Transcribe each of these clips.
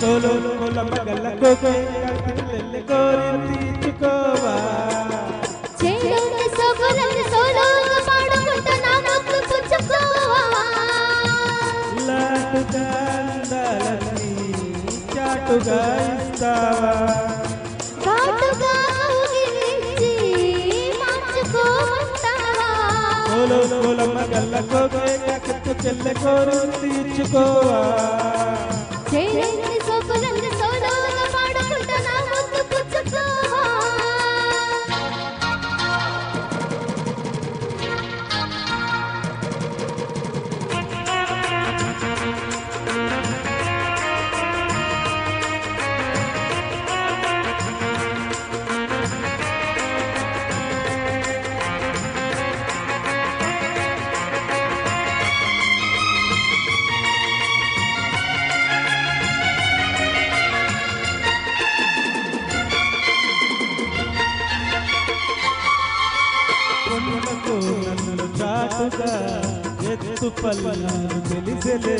solo కొల మగల కోకే కళ్ళెల్లె కోరి తీర్చుకోవా చేలోని సోకులని సోలోగా పాడుకుంటా నా ముద్దు పుచ్చుకోవా లాటుగా అందాలని చాటుగా ఇస్తావా ఘాటుగా కౌగిలించి మార్చుకోమంటావా సోలో కొల మగల కోకే కళ్ళెల్లె కోరి తీర్చుకోవా చేలోని సోకులని సోలోగా పాడుకుంటా నా ముద్దు పుచ్చుకోవా కొండకు నన్ను చాటుగా ఎత్తు పల్లాలు తెలిసెలే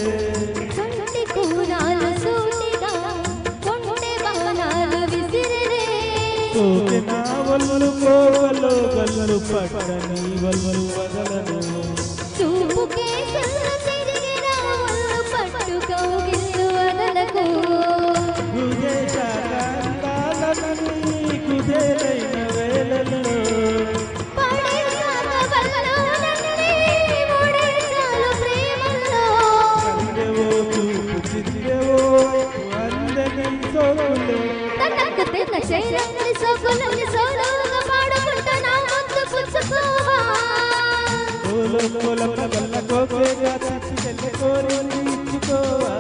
కంటి కూరాలు సూటిగా కొండె బాణాలు విసిరిరే తోకి నా వల్లు కోవలు గల్లు పట్టని వల్లు వదలను చూపుకే కళ్ళు తిరిగిన ఒళ్ళు పట్టుకోగిల్లు వదలకు కుదేశాలందాలని కుదేలైన వేళల్లో పడేశాక బల్లోనన్నీ ముడేశాలు ప్రేమల్లో కందెవో చూపు చిద్దెవో అందని సోకులే తనకు తిన్న చేయాలని సోకులని సోలోగా పాడుకుంటా నా ముద్దు పుచ్చుకోవా సోలో కొల మగల కోకేగా తీసుకెళ్ళి కోరి తీర్చుకోవా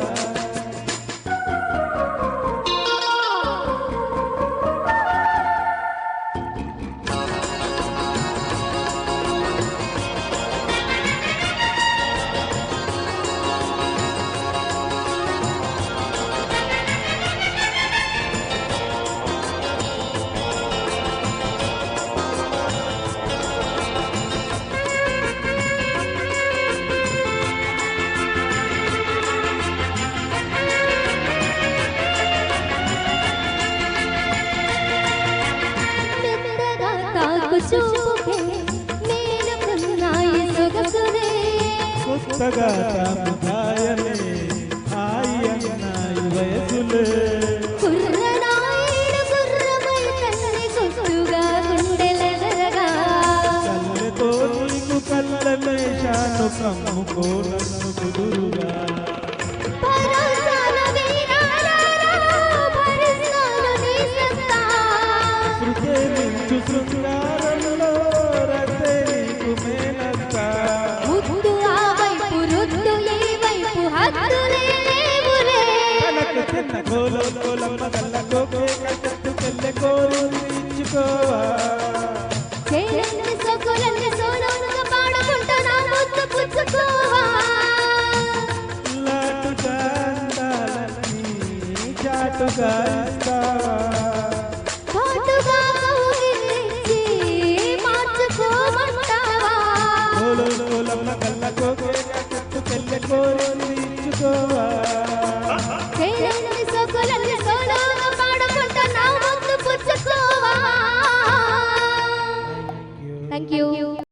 మెత్తగా తాకు చూపుకే మేలుకున్నాయి సొగసురే కొత్తగా తాపుతాయలే హాయి అన్నాయి వయసులే కుర్రనాయుడు గుర్రమై కన్నె కొట్టుగా గుండెలెదరగా కళ్ళతో నీకు కళ్ళమేశాను కమ్ముకో నన్ను కుదురుగా పరసాల వీరాలారా పరిసాలు నీ సత్తా శృతే మించు శృంగారంలో రసే నీకు మేనత్తా ముద్దు ఆ వైపు రుద్దు ఈ వైపు హద్దులే లేవులే కనక చిన్న కోలో కోలమ్మ గల్ల కోకే కట్టుకెళ్ళే కోరి తీర్చుకోవా చేయండి సోకులన్నీ సోలోగా పాడుకుంటా నా ముద్దు పుచ్చుకోవా లాటుగా అందాలని చాటుగా